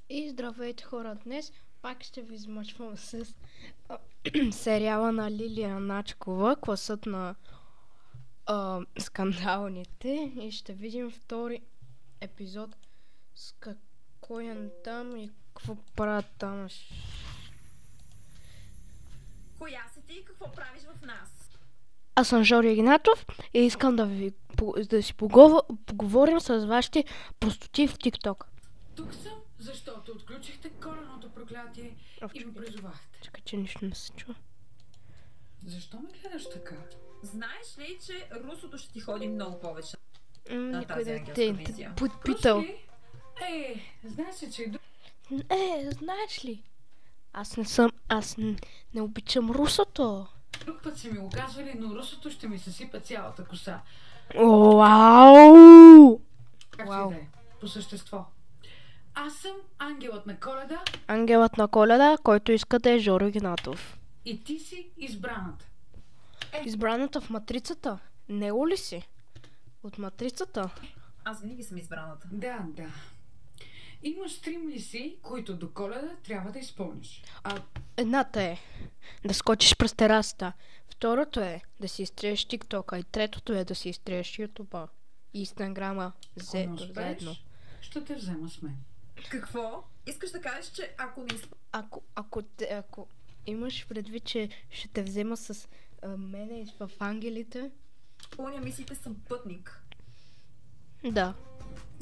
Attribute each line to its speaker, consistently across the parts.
Speaker 1: И здравейте хора, днес пак ще ви измъчвам с сериала на Лилия Начкова, класът на скандалните, и ще видим втори епизод с какво е там и какво правят там.
Speaker 2: Коя си ти и какво правиш в нас?
Speaker 1: Аз съм Жори Игнатов и искам да си поговорим с вашите простоти в TikTok.
Speaker 3: Тук съм, защото отключихте коленото проклятие и ме призовахте.
Speaker 1: Чакай, че нищо не се чува.
Speaker 3: Защо ме гледаш така?
Speaker 2: Знаеш ли, че русото ще ти ходи много повече на
Speaker 1: Никой
Speaker 2: тази
Speaker 1: да
Speaker 2: ангелска
Speaker 1: те
Speaker 2: мисия?
Speaker 1: подпитал.
Speaker 3: Руски? Знаеш ли, че
Speaker 1: Знаеш ли? Аз не обичам русото.
Speaker 3: друг път си ми го казвали, но русото ще ми съсипа цялата коса.
Speaker 1: Вау!
Speaker 3: Как
Speaker 1: Вау.
Speaker 3: ще да е? По същество. Аз съм ангелът на Коледа
Speaker 1: Ангелът на Коледа, който иска да е Жоро Игнатов.
Speaker 3: и ти си избраната.
Speaker 1: Избраната в матрицата. Него ли си? От матрицата?
Speaker 2: Аз винаги съм избраната.
Speaker 3: Да. Имаш 3 мисии, които до Коледа трябва да изпълниш.
Speaker 1: Едната е да скочиш през терасата. Второто е да си изтриеш TikTok-а. И третото е да си изтриеш YouTube-а. И Инстаграма
Speaker 3: Ако не
Speaker 1: заедно.
Speaker 3: успееш, ще те взема с мен.
Speaker 2: Какво? Искаш да кажеш, че ако не
Speaker 1: Ако имаш предвид, че ще те взема с мене в ангелите,
Speaker 2: изпълня мисиите, съм пътник.
Speaker 1: да.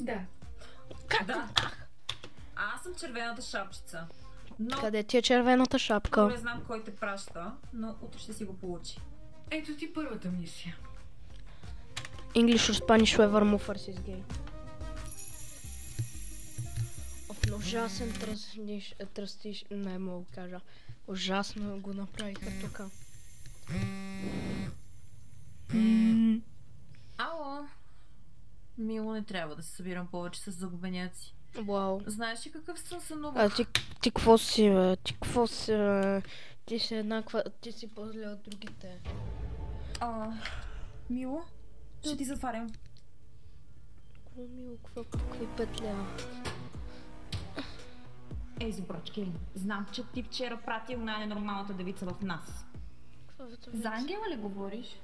Speaker 3: Да.
Speaker 2: Да. Аз съм червената шапчица. Но
Speaker 1: Къде ти е червената шапка?
Speaker 2: не знам кой те праща, но утре ще си го получи.
Speaker 3: Ето ти първата мисия.
Speaker 1: English or Spanish whoever muffers is gay. Ужасен тръстиш, не мога да кажа. Ужасно го направиха тук.
Speaker 2: Ало? Мило, не трябва да се събирам повече с загубеняци.
Speaker 1: Вау.
Speaker 2: Знаеш ли какъв съм сънувах?
Speaker 1: Ти какво си, бе? Ти си еднаква, ти си по-зле от другите.
Speaker 2: Мило, ще ти затварям.
Speaker 1: Какво мило, какви петля?
Speaker 2: Ей, зубрачки, знам, че ти вчера пратил най-нормалната девица в нас. За ангела ли говориш?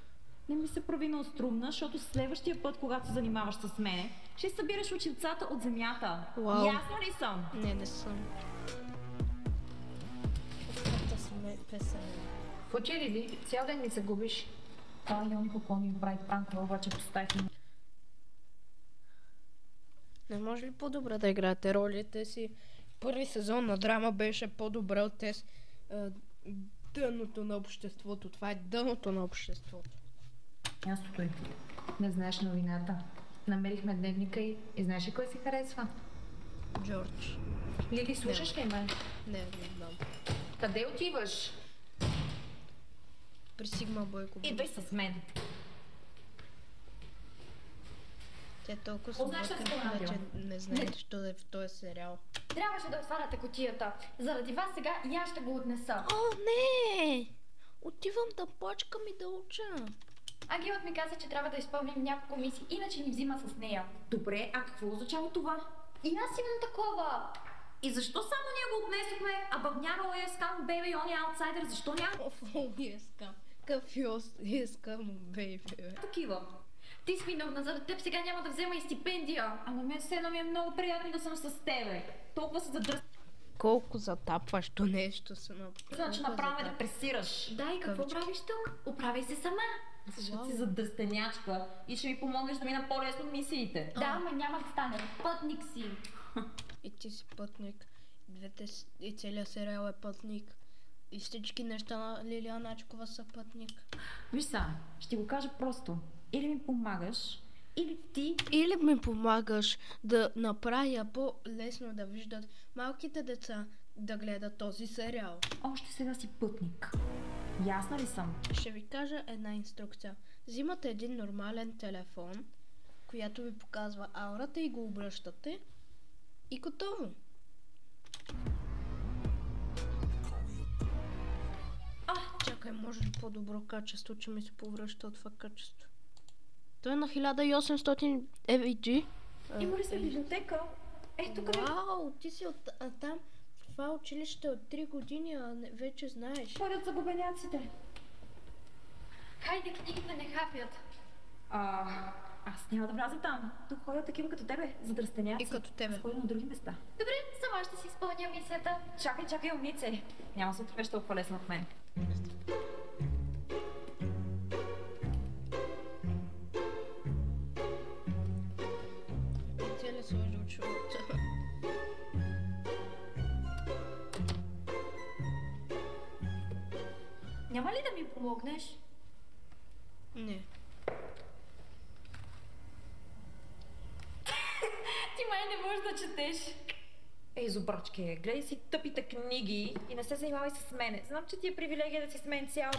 Speaker 2: Не ми се прави на острумна, защото следващия път, когато се занимаваш с мене, ще събираш училцата от земята.
Speaker 1: Вау.
Speaker 2: Ясно ли съм?
Speaker 1: Не съм. Каквата си песен.
Speaker 4: В учили ли? Цял ден ми се губиш.
Speaker 2: Йони какво ми прави пранка, обаче поставих ми.
Speaker 1: Не може ли по-добре да играете ролите си? Първи сезон на драма беше по-добре от тези дъното на обществото. Това е дъното на обществото.
Speaker 4: Мястото е. Не знаеш новината. Намерихме дневника и знаеш ли кой си харесва?
Speaker 1: Джордж.
Speaker 4: Лили, слушаш ли ме?
Speaker 1: Не знам.
Speaker 4: Къде отиваш?
Speaker 1: При Сигма Бойко.
Speaker 2: Идвай с мен.
Speaker 1: Тя толкова
Speaker 4: Познаеш ли
Speaker 1: събъркана,
Speaker 4: Ангел?
Speaker 1: че не знае защо да е в този сериал.
Speaker 5: Трябваше да отваряте кутията. Заради вас сега и аз ще го отнеса.
Speaker 1: О, не! Отивам да плачкам и да уча.
Speaker 5: Ангелът ми каза, че трябва да изпълним няколко мисии, иначе ни взима с нея.
Speaker 2: Добре, а какво означава това?
Speaker 5: И аз имам такова.
Speaker 2: И защо само ние го отнесохме, а бъбняра Скам Бейби и он е аутсайдер, защо няма
Speaker 1: Искам. Кафе искам, бейби.
Speaker 2: такива?
Speaker 5: Ти си виновна, заради теб сега няма да взема и стипендия.
Speaker 2: Ама мен все едно ми е много приятно да съм с тебе. Толкова се задръсна,
Speaker 1: Колко затапващо нещо се направи.
Speaker 2: че направо ме депресираш.
Speaker 5: Да, и какво
Speaker 1: Кавичка.
Speaker 5: правиш тук? Оправяй се сама.
Speaker 2: Защото си задръстенячка и ще ми помогнеш да мина по-лесно мисиите.
Speaker 5: Да, ама няма да стане. Пътник си.
Speaker 1: И ти си пътник. И целият сериал е пътник. И всички неща на Лилия Начкова са пътник.
Speaker 2: Виж са, ще го кажа просто. Или ми помагаш, или ти...
Speaker 1: Или ми помагаш да направя по-лесно да виждат малките деца да гледат този сериал.
Speaker 2: Още сега си пътник. Ясна ли съм?
Speaker 1: Ще ви кажа една инструкция. Взимате един нормален телефон, която ви показва аурата и го обръщате и готово. Чакай, може ли по-добро качество, че ми се повръща това качество? Той е на 1800 AVG.
Speaker 2: Има ли се библиотека? Ето къде.
Speaker 1: Вау, ти си там. Това училище от 3 години, а вече знаеш.
Speaker 2: Ходят загубеняците.
Speaker 5: Хайде, книгите не хапят.
Speaker 2: Аз няма да вляза там. Тук ходят такива като тебе, задръстеняци.
Speaker 1: И като тебе.
Speaker 2: Аз ходя на други места.
Speaker 5: Добре, сама ще си изпълня мисията.
Speaker 2: Чакай, умнице. Няма се отвеш толкова лесно от мен.
Speaker 1: Ти ли сложи училото?
Speaker 5: Няма ли да ми помогнеш?
Speaker 1: Не.
Speaker 5: Ти май не можеш да четеш.
Speaker 2: Ей, зубрачке, гледай си тъпите книги и не се занимавай с мене. Знам, че ти е привилегия да си с мен цял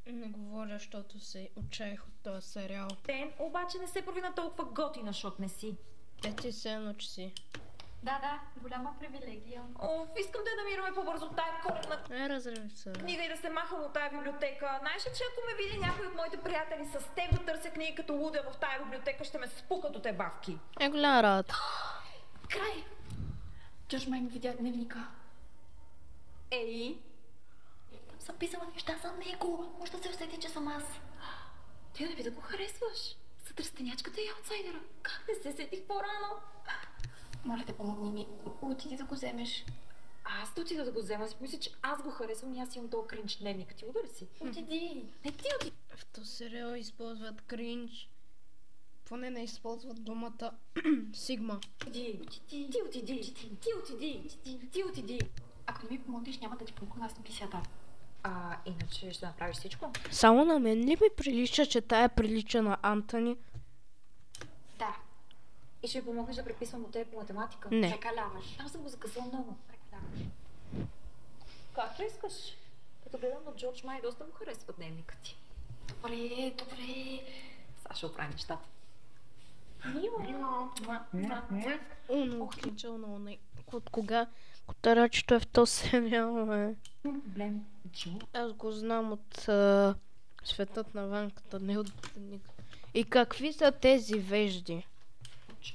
Speaker 1: Не говоря, защото се отчаях от този сериал.
Speaker 2: ден, обаче не се прави на толкова готина, защото не си.
Speaker 1: Ти се едно, че си.
Speaker 5: Да, голяма привилегия.
Speaker 2: Искам да намираме по-бързо тая коледна
Speaker 1: Разреви се.
Speaker 2: книга и да се махам от тая библиотека. Знаеш ли, че ако ме види някой от моите приятели с теб да търся книги като лудя в тая библиотека, ще ме спукат от ебавки.
Speaker 1: Голяма работа.
Speaker 5: Край! Джордж май ми видя дневника.
Speaker 2: Ей,
Speaker 5: Там съм писала неща за него. Може да се усети, че съм аз.
Speaker 2: ти не ви да го харесваш. Сътръстенячката и аутсайдера. Как не се сетих по-рано?
Speaker 5: Моля те, помогни ми. Отиди да го вземеш.
Speaker 2: Аз да отида да го взема. Си мисля, че аз го харесвам и аз имам толкова кринч дневника. Ти удари си.
Speaker 5: Отиди.
Speaker 2: Не, ти отиди.
Speaker 1: В този сериал използват кринж. Поне не използват думата Сигма.
Speaker 2: Ти отиди.
Speaker 5: Ако не ми помогнеш, няма да ти помогна с мисията.
Speaker 2: Иначе ще направиш всичко?
Speaker 1: Само на мен ли ми прилича, че тая прилича на Антони?
Speaker 5: Да.
Speaker 2: И ще ми помогнеш да преписвам от теб по математика?
Speaker 1: Не.
Speaker 5: Прекаляваш.
Speaker 2: Там съм го закъсал много.
Speaker 5: Прекаляваш.
Speaker 2: Както искаш. Като гледам от Джордж Май, доста му харесва дневника ти.
Speaker 5: Добре.
Speaker 2: Сега ще оправим нещата.
Speaker 1: Уно, кринчал на оне. От кога котарачето е в този сериал, бе?
Speaker 2: Проблем.
Speaker 1: Аз го знам от светът на ванката, не от дневника. И какви са тези вежди?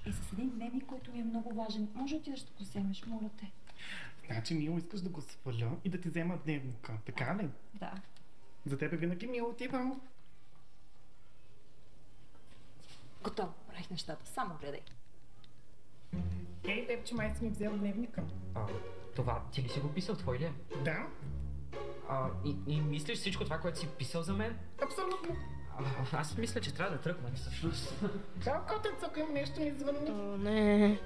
Speaker 2: И с един дневник, който ми е много важен. Може да отидеш да го вземеш, моля те.
Speaker 6: Значи Мило искаш да го сваля и да ти взема дневника, така ли?
Speaker 2: Да.
Speaker 6: За тебе винаги Мило отивам.
Speaker 2: Готово. Правих нещата. Само гледай.
Speaker 6: Ей, теб, че май си ми взел дневника.
Speaker 7: Това ти ли си го писал, твой ли е?
Speaker 6: Да,
Speaker 7: И мислиш всичко това, което си писал за мен?
Speaker 6: абсолютно.
Speaker 7: Аз мисля, че трябва да тръгна, всъщност.
Speaker 6: Чао, котец, ако има нещо ми звънни.
Speaker 1: О, не.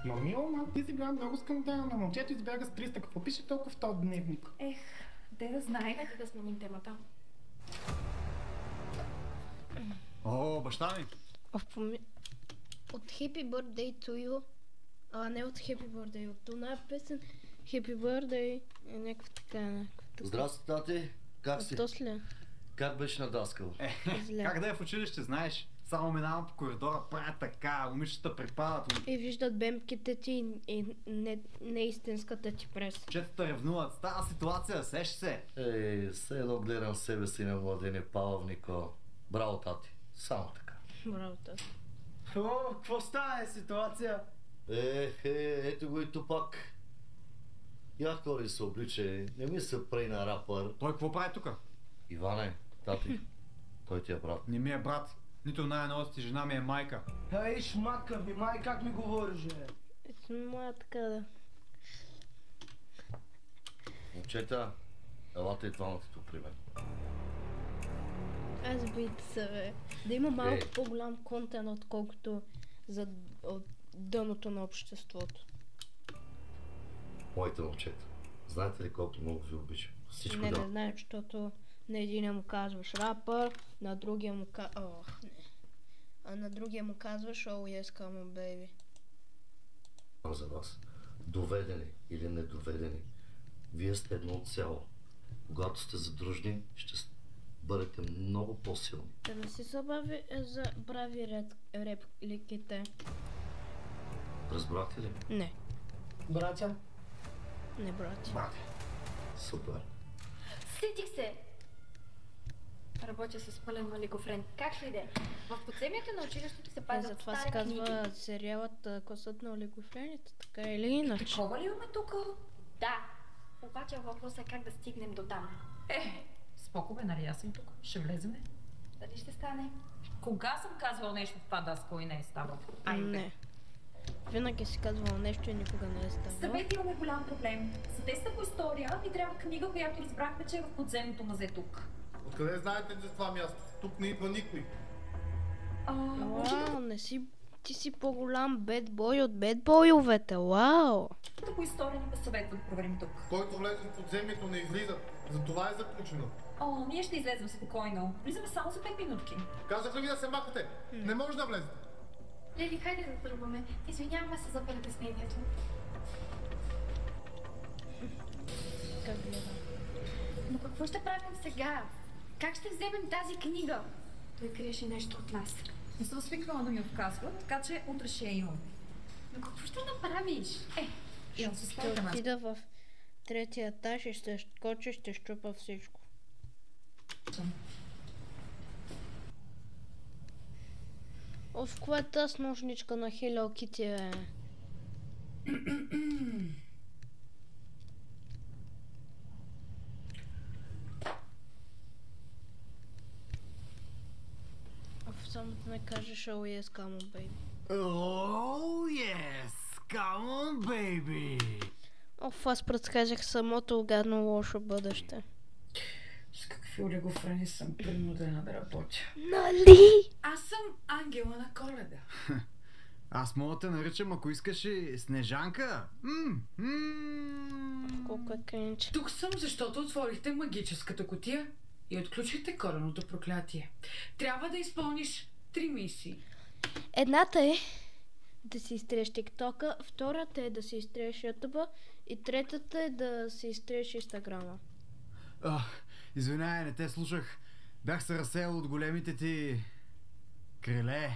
Speaker 6: Но Мило, ти си била много скандална. Момчето избяга с 300. Какво пише толкова в този дневник?
Speaker 2: Де да знаех.
Speaker 5: Нека да сменим темата.
Speaker 8: О, баща ми!
Speaker 1: От Happy Birthday to you, не от Happy Birthday, от една песен Happy Birthday е някаква така.
Speaker 8: Здрасти, тати! Как си?
Speaker 1: То ли?
Speaker 8: Как беше надаскал?
Speaker 1: Зле.
Speaker 8: Как да е в училище, знаеш? Само минавам по коридора, правя така, момичета припадат,
Speaker 1: И виждат бемките ти и не истинската ти прес.
Speaker 8: момчетата ревнуват. Става ситуация, сеш се! Ей, все едно гледам себе си на младене Павлнико. Браво, тати. Само така.
Speaker 1: Браво, тати.
Speaker 8: О, какво става ситуация? Ето го и Тупак. Яко ли се облича? Не ми се прави на рапър.
Speaker 9: Той какво прави тука?
Speaker 8: Иване, тати, той ти е брат.
Speaker 9: Не ми е брат. Нито най-новата ти жена ми е майка.
Speaker 10: Ей, шматка ми, май как ми говориш, бе?
Speaker 1: Моя така да.
Speaker 8: Момчета, елате и двамата тук при мен.
Speaker 1: Аз бийте се, бе. Да има малко
Speaker 8: Ей.
Speaker 1: по-голям контент, отколкото от дъното на обществото.
Speaker 8: Моите момчета, знаете ли колко много ви обичам? Всичко
Speaker 1: Не
Speaker 8: да.
Speaker 1: знаеш, защото на един му казваш рапър, на другия му казваш... не. А на другия му казваш oh yes, come on, baby.
Speaker 8: За вас. Доведени или недоведени. Вие сте едно цяло. Когато сте задружни, ще бъдете много по-силни.
Speaker 1: Да не си забрави репликите.
Speaker 8: Разбрахте ли?
Speaker 1: Не,
Speaker 10: Братя,
Speaker 1: не брати.
Speaker 8: Супер.
Speaker 5: Сетих се! Работя с пълен олигофрен. Как ще иде? В подземието на училището се пазят
Speaker 1: Затова се
Speaker 5: стари книги.
Speaker 1: казва сериалът Класът на олигофрените, така или иначе.
Speaker 2: Такова ли имаме тук?
Speaker 5: Да. Обаче въпросът е как да стигнем до там.
Speaker 2: Споко бе, нали аз съм тук. Ще влеземе.
Speaker 5: Дали ще стане?
Speaker 2: Кога съм казвала нещо в това даско и не е ставало?
Speaker 1: Не. Винаги си казвала нещо и никога не е ставало.
Speaker 2: Съвет имаме голям проблем. За теста по история ни трябва книга, която разбрахме, че е в подземното мазе тук.
Speaker 11: Откъде знаете за това място? Тук не идва никой.
Speaker 1: Вау, не си... Ти си по-голям бедбой от бедбойовете, вау!
Speaker 2: По история ни ме съветва да проверим тук.
Speaker 11: Който влезе в подземието не излиза. Затова е заключено.
Speaker 2: Ние ще излезем спокойно. Влизаме само за 5 минутки.
Speaker 11: Казах ли ви да се махате? Не може да влезете.
Speaker 5: Лели, хайде да тръгваме. Извиняваме се за притеснението.
Speaker 1: Как гледам?
Speaker 5: Но какво ще правим сега? Как ще вземем тази книга? Той криеше нещо от нас.
Speaker 2: Не съм свикнала да ми отказва, така че утре ще я имам.
Speaker 5: Но какво ще направиш?
Speaker 2: Имам се
Speaker 1: Ще
Speaker 2: своята нас.
Speaker 1: отида в третия етаж и ще скоча, ще щупа всичко. В което с ножничка на Hello Kitty е? Само да не кажеш oh yes, come on baby.
Speaker 10: Oh yes, come on baby.
Speaker 1: Аз предсказах самото гадно лошо бъдеще.
Speaker 3: С какви олигофрени съм принудена да работя.
Speaker 1: Нали?
Speaker 3: Аз съм ангела на Коледа.
Speaker 9: Аз мога да те наричам, ако искаш и Снежанка.
Speaker 1: Колко е кринч.
Speaker 3: Тук съм, защото отворихте магическата кутия и отключихте кореното проклятие. Трябва да изпълниш 3 мисии.
Speaker 1: Едната е да си изтриеш тиктока, втората е да си изтриеш ютуба и третата е да си изтриеш инстаграма.
Speaker 9: Извинявай, не те слушах. Бях се разсеял от големите ти криле.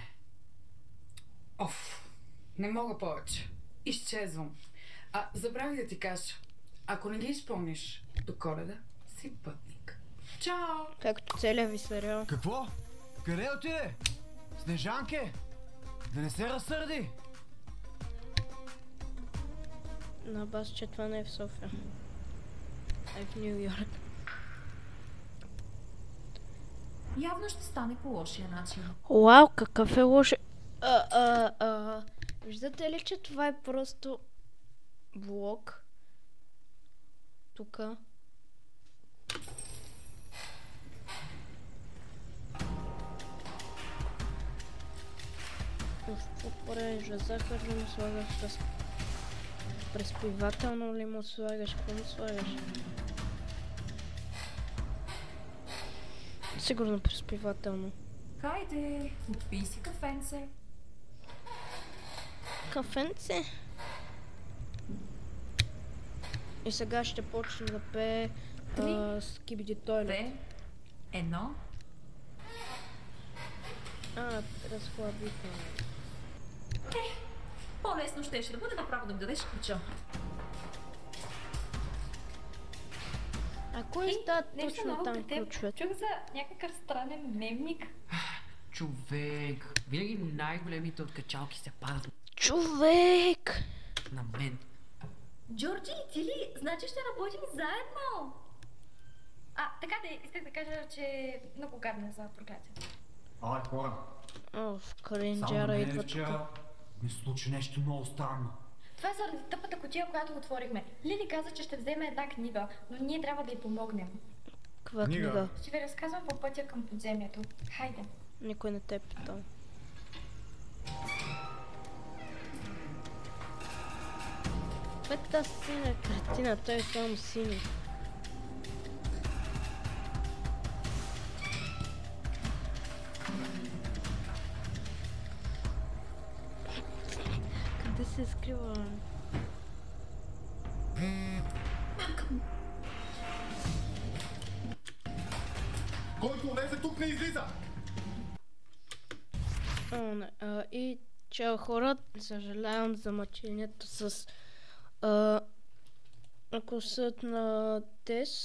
Speaker 3: Не мога повече. Изчезвам. Забравих да ти кажа. Ако не ги изпълниш до Коледа, си пътник. Чао!
Speaker 1: Както целия ви сериал.
Speaker 9: Какво? Къде отиде? Снежанке? Да не се разсърди!
Speaker 1: На бас, че това не е в София. Е в Ню Йорк.
Speaker 2: Явно ще стане по лошия начин.
Speaker 1: Вау, какъв е лоши... Виждате ли, че това е просто влог? Тука. Какво правиш? Захар ли му слагаш? Преспивателно ли му слагаш? Какво му слагаш? Сигурно преспивателно.
Speaker 2: Хайде, отпий си кафенце.
Speaker 1: Кафенце? И сега ще почне да пее Skibidi Toilet.
Speaker 2: 2, 1.
Speaker 1: Разхладително.
Speaker 2: По-лесно ще да бъде направо да ми дадеш ключа.
Speaker 1: А кой става
Speaker 5: нещо
Speaker 1: точно
Speaker 5: ново
Speaker 1: там
Speaker 5: при теб?
Speaker 1: ключовете?
Speaker 5: Чух за някакъв странен дневник.
Speaker 7: Човек, винаги най-големите откачалки се падат
Speaker 1: Човек!
Speaker 7: на мен.
Speaker 5: Джорджи, ти ли? Значи ще работим заедно. Така да исках да кажа, че много гадна за проклятието.
Speaker 9: Хора.
Speaker 1: В
Speaker 9: Само
Speaker 1: кринджара
Speaker 9: на мен
Speaker 1: идва тук.
Speaker 9: вчера ми се случи нещо много странно.
Speaker 5: Това е заради тъпата кутия, която отворихме. Лили каза, че ще вземе една книга, но ние трябва да й помогнем.
Speaker 1: Каква книга?
Speaker 5: Ще ви разказвам по пътя към подземието. Хайде.
Speaker 1: Никой не те е питал. Това е тази синя картина, той е само сини. Къде се скрива?
Speaker 11: Който влезе тук не излиза!
Speaker 1: И чао хора, съжалявам за мъчението с късът на Тес.